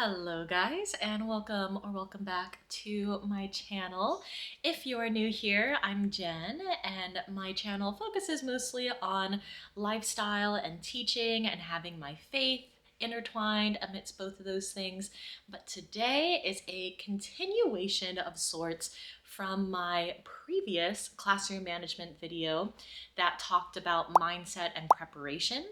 Hello guys, and welcome back to my channel. If you are new here, I'm Jen, and my channel focuses mostly on lifestyle and teaching and having my faith intertwined amidst both of those things. But today is a continuation of sorts from my previous classroom management video that talked about mindset and preparation.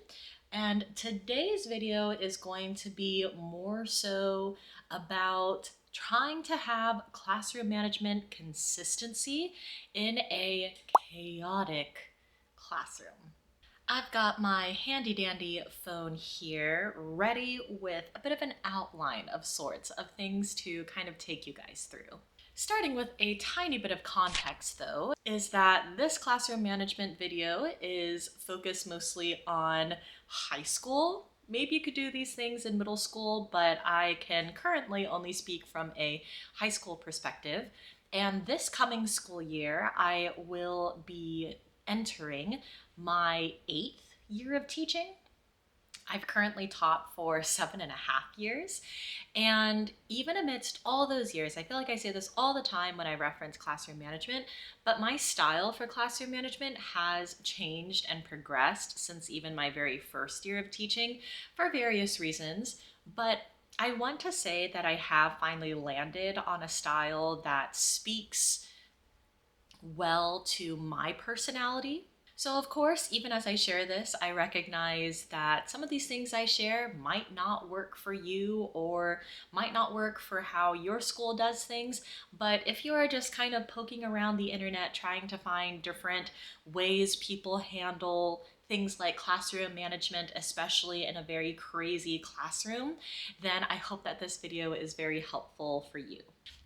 And today's video is going to be more so about trying to have classroom management consistency in a chaotic classroom. I've got my handy dandy phone here ready with a bit of an outline of sorts of things to kind of take you guys through. Starting with a tiny bit of context though, is that this classroom management video is focused mostly on high school. Maybe you could do these things in middle school, but I can currently only speak from a high school perspective. And this coming school year, I will be entering my 8th year of teaching. I've currently taught for 7.5 years. And even amidst all those years, I feel like I say this all the time when I reference classroom management, but my style for classroom management has changed and progressed since even my very first year of teaching for various reasons. But I want to say that I have finally landed on a style that speaks well to my personality. So of course, even as I share this, I recognize that some of these things I share might not work for you or might not work for how your school does things. But if you are just kind of poking around the internet trying to find different ways people handle things like classroom management, especially in a very crazy classroom, then I hope that this video is very helpful for you.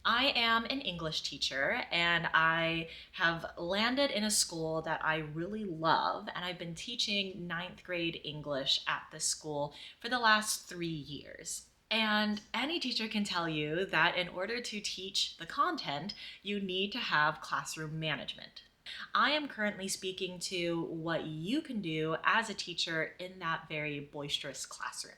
I am an English teacher and I have landed in a school that I really love, and I've been teaching 9th grade English at this school for the last 3 years. And any teacher can tell you that in order to teach the content, you need to have classroom management. I am currently speaking to what you can do as a teacher in that very boisterous classroom.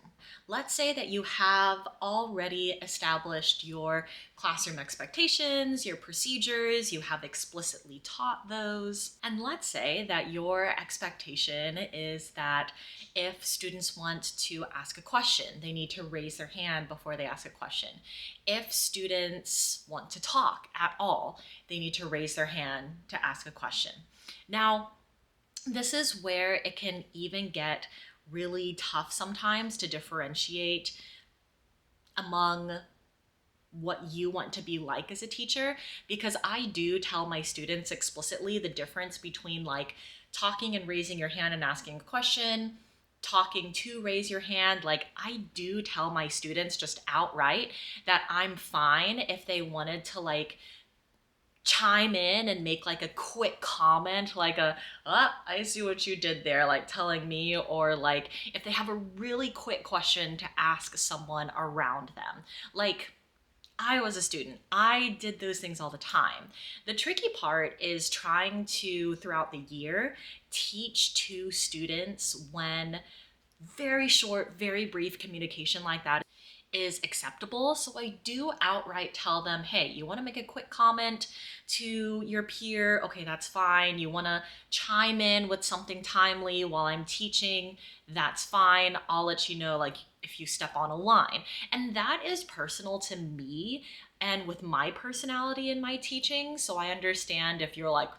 Let's say that you have already established your classroom expectations, your procedures, you have explicitly taught those. And let's say that your expectation is that if students want to ask a question, they need to raise their hand before they ask a question. If students want to talk at all, they need to raise their hand to ask a question. Now, this is where it can even get really tough sometimes to differentiate among what you want to be like as a teacher, because I do tell my students explicitly the difference between like talking and raising your hand and asking a question, talking to raise your hand. Like, I do tell my students just outright that I'm fine if they wanted to like chime in and make like a quick comment, like I see what you did there, like telling me, or like if they have a really quick question to ask someone around them. Like, I was a student. I did those things all the time. The tricky part is trying to, throughout the year, teach to students when very short, very brief communication like that is acceptable. So I do outright tell them, hey, you want to make a quick comment to your peer? Okay, that's fine. You want to chime in with something timely while I'm teaching? That's fine. I'll let you know, like, if you step on a line. And that is personal to me and with my personality in my teaching. So I understand if you're like,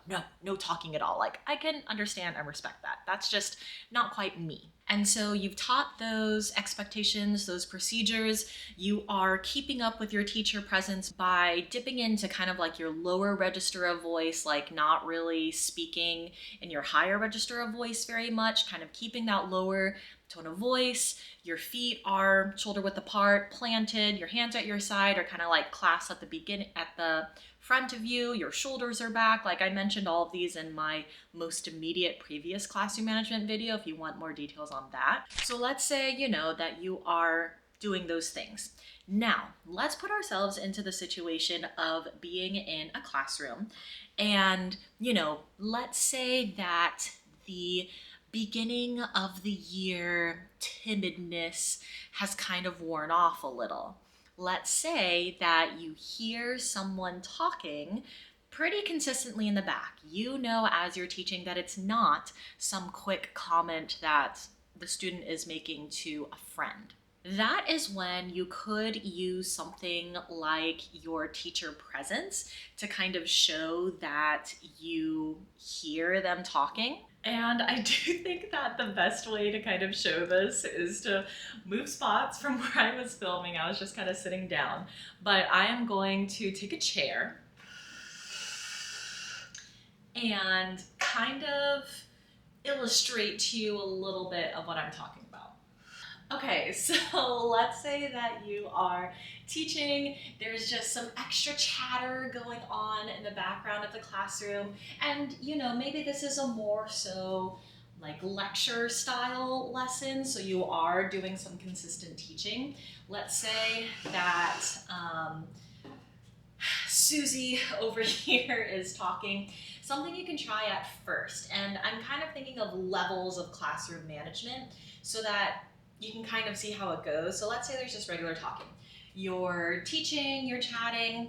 no talking at all. Like, I can understand and respect that. That's just not quite me. And so you've taught those expectations, those procedures. You are keeping up with your teacher presence by dipping into kind of like your lower register of voice, like not really speaking in your higher register of voice very much, kind of keeping that lower tone of voice. Your feet are shoulder width apart, planted, your hands at your side are kind of like clasped at the beginning, at the front of you, your shoulders are back. Like, I mentioned all of these in my most immediate previous classroom management video if you want more details on that. So let's say, you know, that you are doing those things. Now, let's put ourselves into the situation of being in a classroom and, you know, let's say that the beginning of the year timidness has kind of worn off a little. let's say that you hear someone talking pretty consistently in the back. You know, as you're teaching, that it's not some quick comment that the student is making to a friend. That is when you could use something like your teacher presence to kind of show that you hear them talking. And I do think that the best way to kind of show this is to move spots from where I was filming. I was just kind of sitting down, but I am going to take a chair and kind of illustrate to you a little bit of what I'm talking about. Okay, so let's say that you are teaching, there's just some extra chatter going on in the background of the classroom, and you know, maybe this is a more so like lecture style lesson, so you are doing some consistent teaching. Let's say that Susie over here is talking. Something you can try at first, and I'm kind of thinking of levels of classroom management so that you can kind of see how it goes. So let's say there's just regular talking. You're teaching, you're chatting.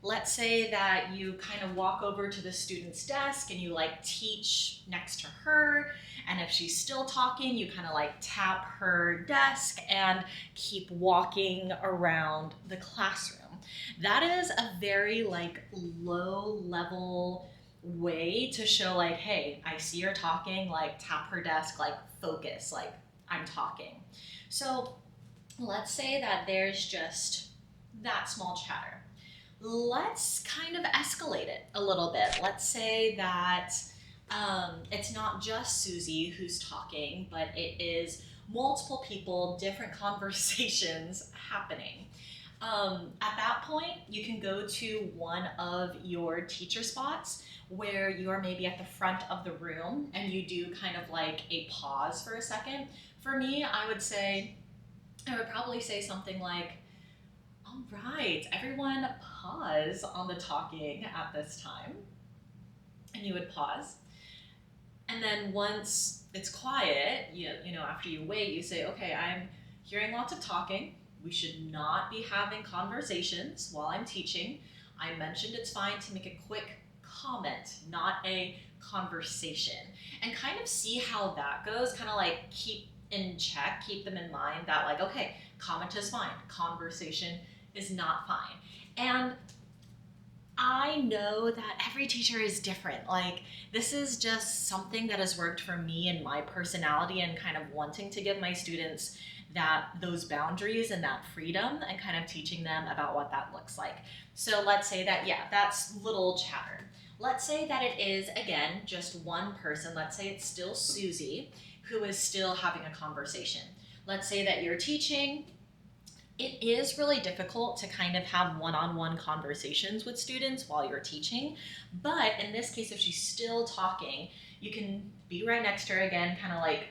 Let's say that you kind of walk over to the student's desk and you like teach next to her. And if she's still talking, you kind of like tap her desk and keep walking around the classroom. That is a very like low level way to show like, hey, I see her talking, like tap her desk, like focus, like I'm talking. So let's say that there's just that small chatter. Let's kind of escalate it a little bit. Let's say that it's not just Susie who's talking, but it is multiple people, different conversations happening. At that point, you can go to one of your teacher spots where you are maybe at the front of the room and you do kind of like a pause for a second. For me, I would probably say something like, all right, everyone pause on the talking at this time. And you would pause. And then once it's quiet, you know, after you wait, you say, okay, I'm hearing lots of talking. We should not be having conversations while I'm teaching. I mentioned it's fine to make a quick comment, not a conversation. And kind of see how that goes, kind of like keep in check, keep them in mind that like, okay, comment is fine, conversation is not fine. And I know that every teacher is different. Like, this is just something that has worked for me and my personality and kind of wanting to give my students those boundaries and that freedom and kind of teaching them about what that looks like. So let's say that, yeah, that's little chatter. Let's say that it is, again, just one person. Let's say it's still Susie who is still having a conversation. Let's say that you're teaching. It is really difficult to kind of have one-on-one conversations with students while you're teaching. But in this case, if she's still talking, you can be right next to her again, kind of like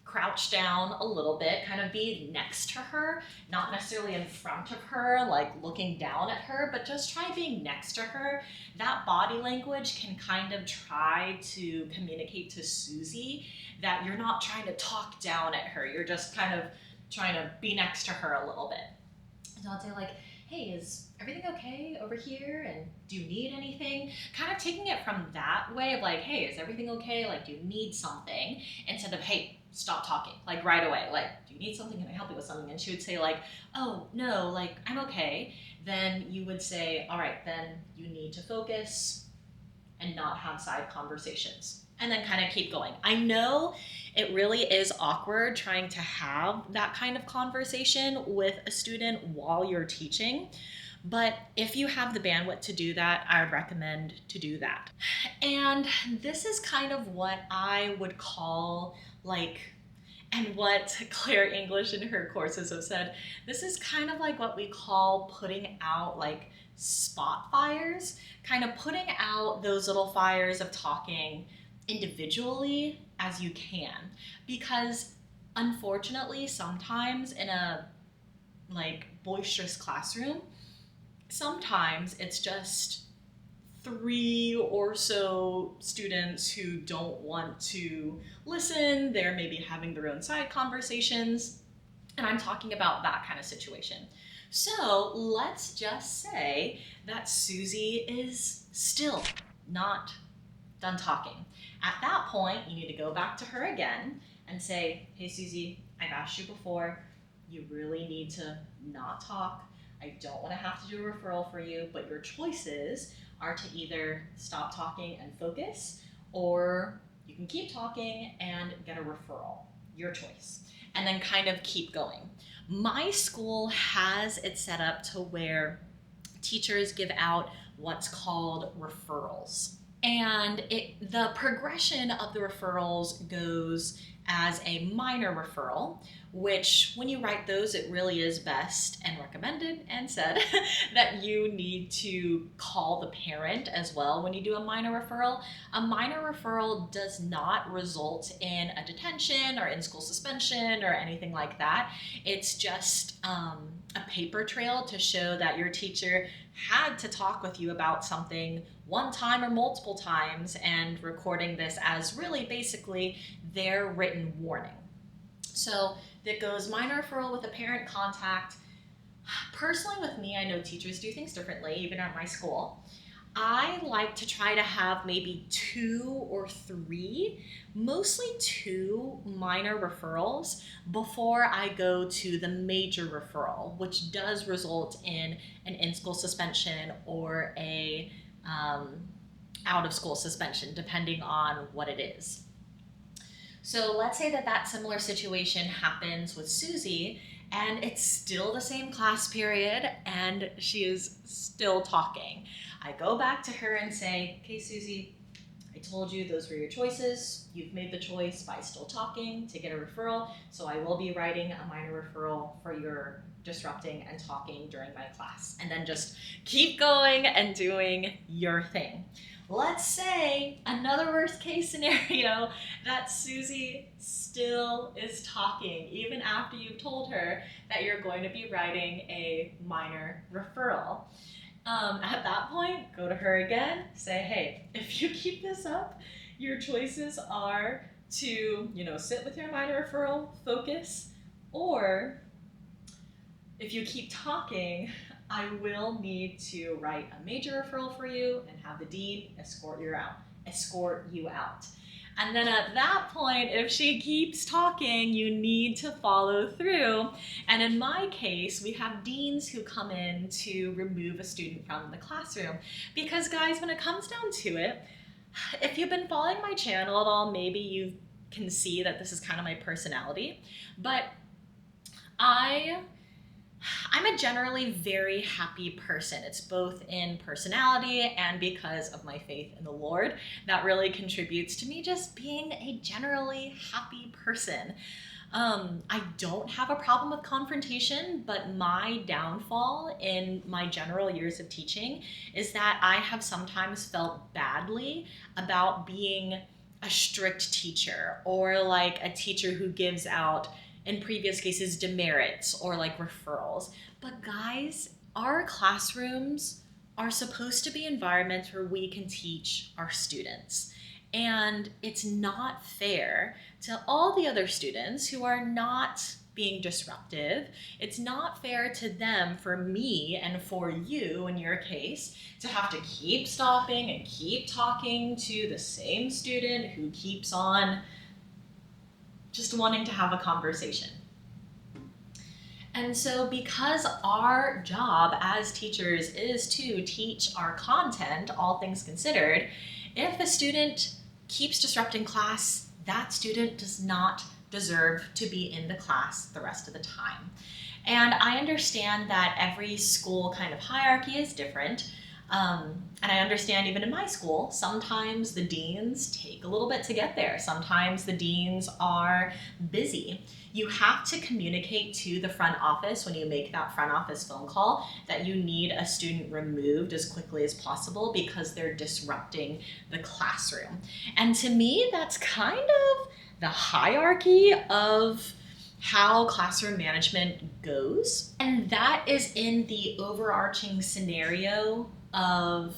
crouch down a little bit, kind of be next to her, not necessarily in front of her, like looking down at her, but just try being next to her. That body language can kind of try to communicate to Susie that you're not trying to talk down at her. You're just kind of trying to be next to her a little bit. So I'll say like, hey, is everything okay over here? And do you need anything? Kind of taking it from that way of like, hey, is everything okay? Like, do you need something? Instead of, hey, stop talking, like right away. Like, do you need something? Can I help you with something? And she would say like, oh, no, like, I'm okay. Then you would say, all right, then you need to focus and not have side conversations. And then kind of keep going. I know it really is awkward trying to have that kind of conversation with a student while you're teaching. But if you have the bandwidth to do that, I would recommend to do that. And this is kind of what I would call like, and what Claire English in her courses have said, this is kind of like what we call putting out like spot fires, kind of putting out those little fires of talking individually as you can. Because unfortunately, sometimes in a like boisterous classroom, sometimes it's just 3 or so students who don't want to listen. They're maybe having their own side conversations. And I'm talking about that kind of situation. So let's just say that Susie is still not done talking. At that point, you need to go back to her again and say, hey, Susie, I've asked you before. You really need to not talk. I don't want to have to do a referral for you, but your choices are to either stop talking and focus, or you can keep talking and get a referral. Your choice. And then kind of keep going. My school has it set up to where teachers give out what's called referrals. And the progression of the referrals goes as a minor referral, which when you write those, it really is best and recommended and said that you need to call the parent as well when you do a minor referral. A minor referral does not result in a detention or in-school suspension or anything like that. It's just a paper trail to show that your teacher had to talk with you about something one time or multiple times, and recording this as really basically their written warning. So that goes minor referral with a parent contact. Personally with me, I know teachers do things differently, even at my school. I like to try to have maybe 2 or 3, mostly 2 minor referrals before I go to the major referral, which does result in an in-school suspension or a out-of-school suspension, depending on what it is. So let's say that similar situation happens with Susie, and it's still the same class period, and she is still talking. I go back to her and say, okay, Susie, I told you those were your choices. You've made the choice by still talking to get a referral, so I will be writing a minor referral for your disrupting and talking during my class. And then just keep going and doing your thing. Let's say another worst case scenario that Susie still is talking even after you've told her that you're going to be writing a minor referral. At that point, go to her again, say, hey, if you keep this up, your choices are to, sit with your minor referral, focus, or if you keep talking, I will need to write a major referral for you and have the dean escort you out. And then at that point, if she keeps talking, you need to follow through. And in my case, we have deans who come in to remove a student from the classroom. Because guys, when it comes down to it, if you've been following my channel at all, maybe you can see that this is kind of my personality. But I'm a generally very happy person. It's both in personality and because of my faith in the Lord. That really contributes to me just being a generally happy person. I don't have a problem with confrontation, but my downfall in my general years of teaching is that I have sometimes felt badly about being a strict teacher, or like a teacher who gives out, in previous cases, demerits or like referrals. But guys, our classrooms are supposed to be environments where we can teach our students. And it's not fair to all the other students who are not being disruptive. It's not fair to them, for me and for you in your case, to have to keep stopping and keep talking to the same student who keeps on just wanting to have a conversation. And so because our job as teachers is to teach our content, all things considered, if a student keeps disrupting class, that student does not deserve to be in the class the rest of the time. And I understand that every school kind of hierarchy is different. And I understand even in my school, sometimes the deans take a little bit to get there. Sometimes the deans are busy. You have to communicate to the front office when you make that front office phone call that you need a student removed as quickly as possible because they're disrupting the classroom. And to me, that's kind of the hierarchy of how classroom management goes. And that is in the overarching scenario of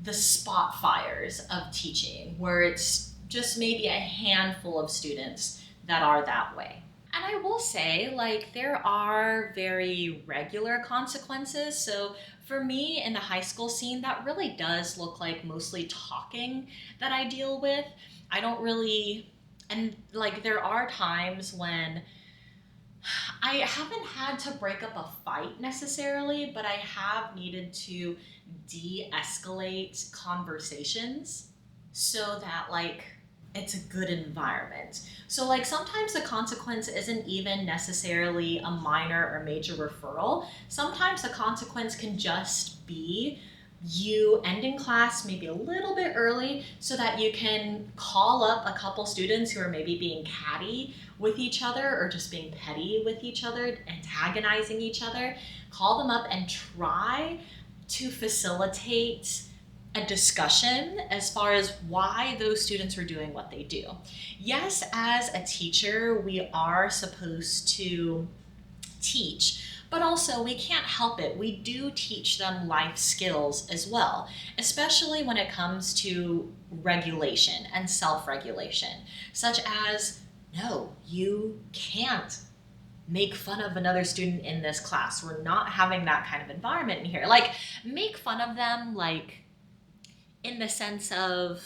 the spot fires of teaching, where it's just maybe a handful of students that are that way. And I will say, like, there are very regular consequences. So for me in the high school scene, that really does look like mostly talking that I deal with. I don't really, and like, there are times when I haven't had to break up a fight necessarily, but I have needed to de escalate conversations so that, like, it's a good environment. So, like, sometimes the consequence isn't even necessarily a minor or major referral. Sometimes the consequence can just be you ending class maybe a little bit early so that you can call up a couple students who are maybe being catty with each other or just being petty with each other, antagonizing each other. Call them up and try to facilitate a discussion as far as why those students are doing what they do. Yes, as a teacher, we are supposed to teach, but also we can't help it. We do teach them life skills as well, especially when it comes to regulation and self regulation, such as no, you can't make fun of another student in this class. We're not having that kind of environment in here. Like, make fun of them, like, in the sense of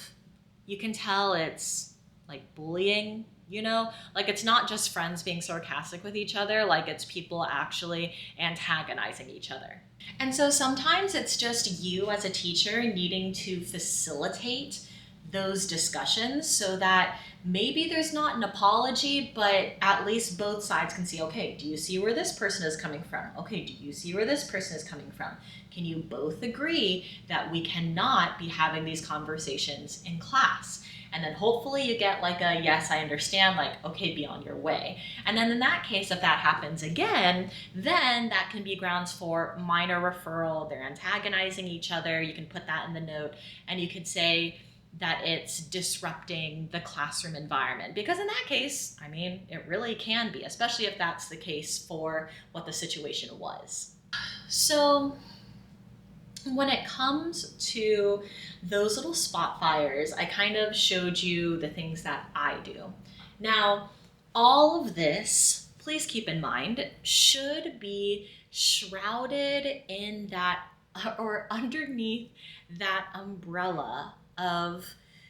you can tell it's like bullying, you know? Like, it's not just friends being sarcastic with each other, like, it's people actually antagonizing each other. And so sometimes it's just you as a teacher needing to facilitate those discussions so that maybe there's not an apology, but at least both sides can see, okay, do you see where this person is coming from? Okay, do you see where this person is coming from? Can you both agree that we cannot be having these conversations in class? And then hopefully you get like a, yes, I understand, like, okay, be on your way. And then in that case, if that happens again, then that can be grounds for minor referral. They're antagonizing each other. You can put that in the note and you could say that it's disrupting the classroom environment. Because in that case, I mean, it really can be, especially if that's the case for what the situation was. So when it comes to those little spot fires, I kind of showed you the things that I do. Now, all of this, please keep in mind, should be shrouded in that or underneath that umbrella of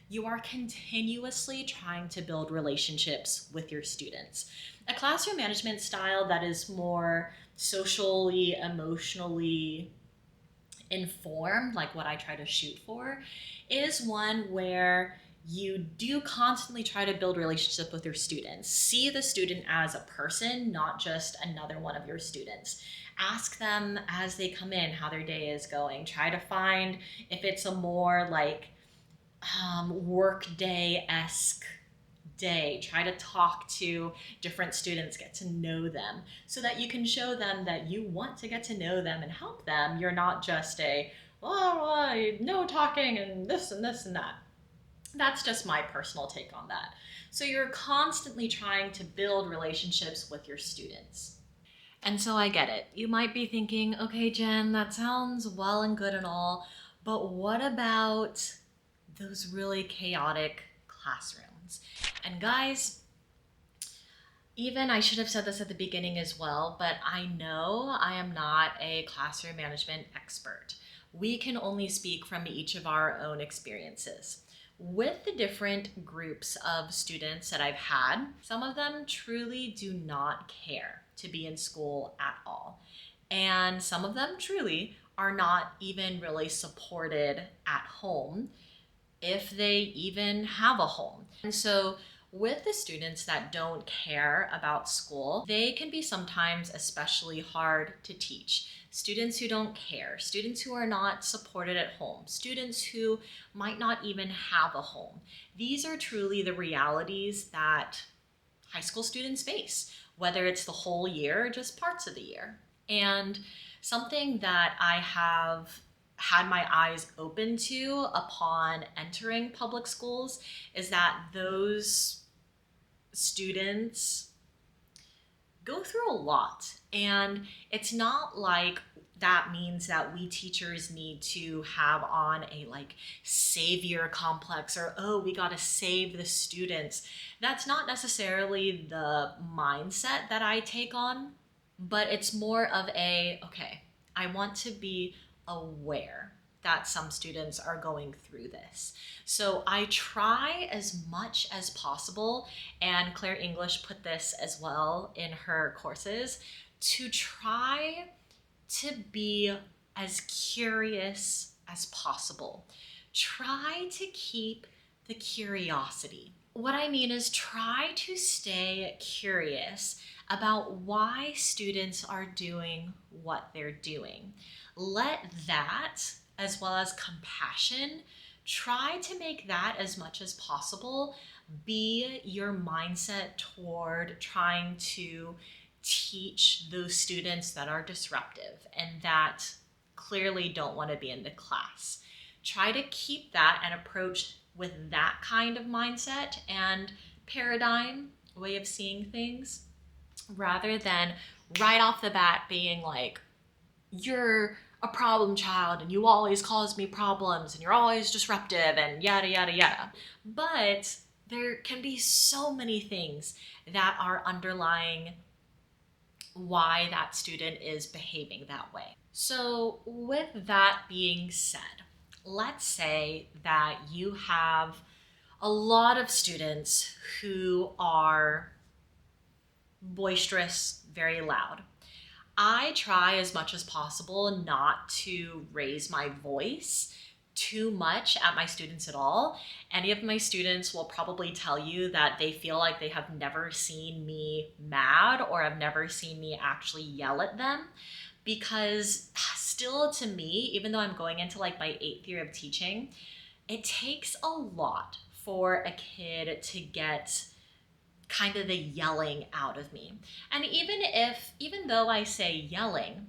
you are continuously trying to build relationships with your students. A classroom management style that is more socially, emotionally informed, like what I try to shoot for, is one where you do constantly try to build relationship with your students. See the student as a person, not just another one of your students. Ask them as they come in how their day is going. Try to find if it's a more like work day-esque day. Try to talk to different students, get to know them so that you can show them that you want to get to know them and help them. You're not just a, well, no talking and this and this and that. That's just my personal take on that. So you're constantly trying to build relationships with your students. And so I get it. You might be thinking, okay, Jen, that sounds well and good and all, but what about those really chaotic classrooms? And guys, even I should have said this at the beginning as well, but I know I am not a classroom management expert. We can only speak from each of our own experiences. With the different groups of students that I've had, some of them truly do not care to be in school at all. And some of them truly are not even really supported at home, if they even have a home. And so with the students that don't care about school, they can be sometimes especially hard to teach. Students who don't care, students who are not supported at home, students who might not even have a home. These are truly the realities that high school students face, whether it's the whole year or just parts of the year. And something that I have had my eyes open to upon entering public schools is that those students go through a lot. And it's not like that means that we teachers need to have on a like savior complex, or oh, we got to save the students. That's not necessarily the mindset that I take on, but it's more of a, okay, I want to be aware that some students are going through this. So I try as much as possible, and Claire English put this as well in her courses, to try to be as curious as possible. Try to keep the curiosity. What I mean is try to stay curious about why students are doing what they're doing. Let that, as well as compassion, try to make that as much as possible be your mindset toward trying to teach those students that are disruptive and that clearly don't want to be in the class. Try to keep that and approach with that kind of mindset and paradigm, way of seeing things, rather than right off the bat being like, you're a problem child and you always cause me problems and you're always disruptive and yada, yada, yada. But there can be so many things that are underlying why that student is behaving that way. So with that being said, let's say that you have a lot of students who are boisterous, very loud. I try as much as possible not to raise my voice too much at my students at all. Any of my students will probably tell you that they feel like they have never seen me mad or have never seen me actually yell at them, because still, to me, even though I'm going into like my 8th year of teaching, it takes a lot for a kid to get kind of the yelling out of me. And even though I say yelling,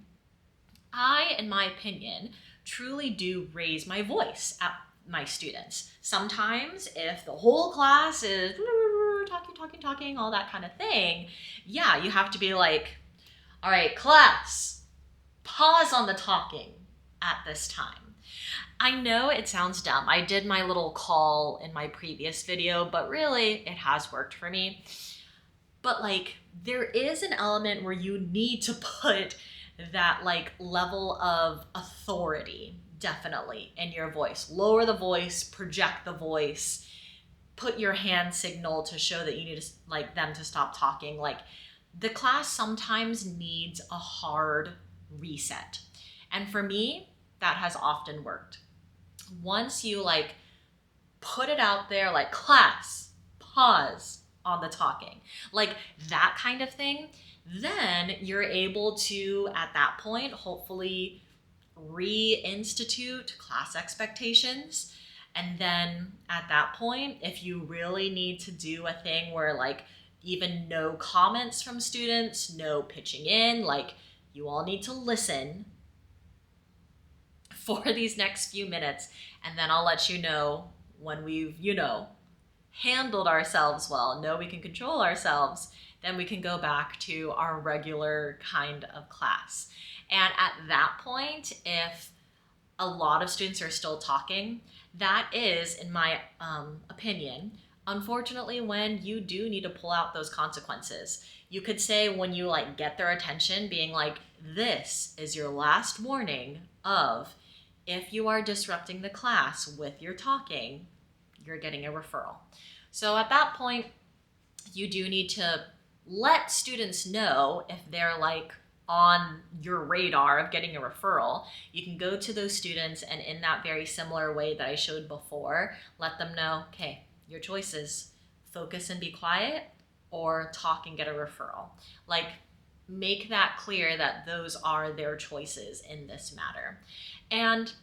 I, in my opinion, truly do raise my voice at my students. Sometimes if the whole class is talking, all that kind of thing, yeah, you have to be like, all right, class, pause on the talking at this time. I know it sounds dumb. I did my little call in my previous video, but really it has worked for me. But like, there is an element where you need to put that like level of authority definitely in your voice. Lower the voice, project the voice, put your hand signal to show that you need to like them to stop talking. Like, the class sometimes needs a hard reset. And for me, that has often worked. Once you like put it out there, like, class, pause on the talking, like that kind of thing, then you're able to, at that point, hopefully reinstitute class expectations. And then at that point, if you really need to do a thing where like even no comments from students, no pitching in, like you all need to listen for these next few minutes, and then I'll let you know when we've, handled ourselves well, know we can control ourselves, then we can go back to our regular kind of class. And at that point, if a lot of students are still talking, that is, in my opinion, unfortunately, when you do need to pull out those consequences. You could say, when you like get their attention, being like, this is your last warning of, if you are disrupting the class with your talking, you're getting a referral. So at that point, you do need to let students know if they're like on your radar of getting a referral. You can go to those students and, in that very similar way that I showed before, let them know, okay, your choices: focus and be quiet, or talk and get a referral. Like, make that clear that those are their choices in this matter. And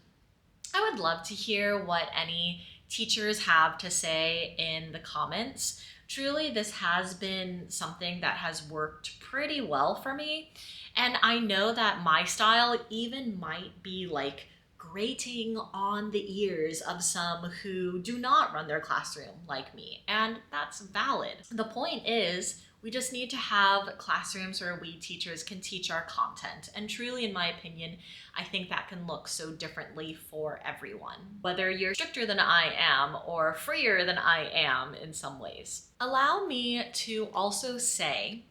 I would love to hear what any teachers have to say in the comments. Truly, this has been something that has worked pretty well for me. And I know that my style even might be like grating on the ears of some who do not run their classroom like me. And that's valid. The point is, We just need to have classrooms where we teachers can teach our content. And truly, in my opinion, I think that can look so differently for everyone, whether you're stricter than I am or freer than I am in some ways. Allow me to also say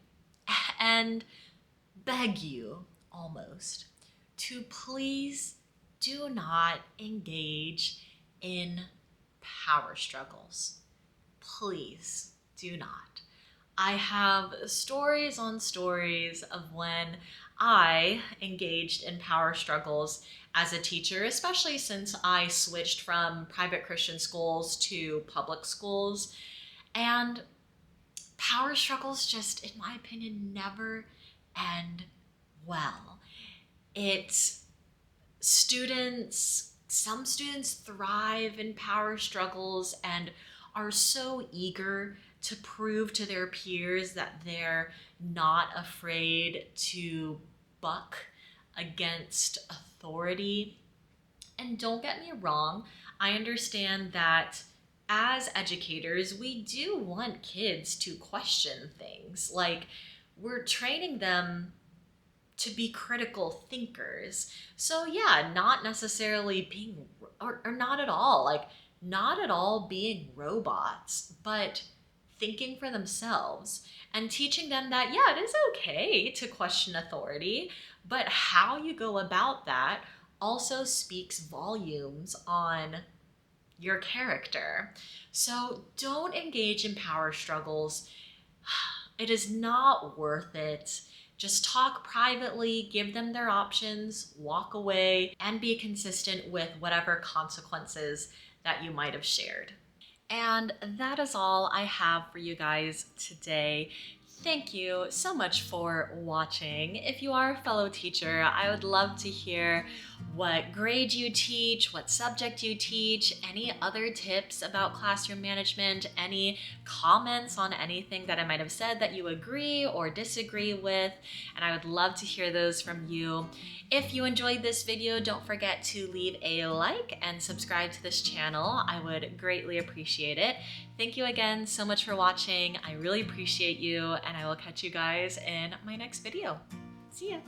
and beg you almost to please do not engage in power struggles. Please do not. I have stories on stories of when I engaged in power struggles as a teacher, especially since I switched from private Christian schools to public schools. And power struggles just, in my opinion, never end well. It's some students thrive in power struggles and are so eager to prove to their peers that they're not afraid to buck against authority. And don't get me wrong, I understand that as educators, we do want kids to question things. Like, we're training them to be critical thinkers. So yeah, not necessarily being, or not at all, like not at all being robots, but thinking for themselves and teaching them that, yeah, it is okay to question authority, but how you go about that also speaks volumes on your character. So don't engage in power struggles. It is not worth it. Just talk privately, give them their options, walk away, and be consistent with whatever consequences that you might have shared. And that is all I have for you guys today. Thank you so much for watching. If you are a fellow teacher, I would love to hear what grade you teach, what subject you teach, any other tips about classroom management, any comments on anything that I might have said that you agree or disagree with, and I would love to hear those from you. If you enjoyed this video, don't forget to leave a like and subscribe to this channel. I would greatly appreciate it. Thank you again so much for watching. I really appreciate you, and I will catch you guys in my next video. See ya.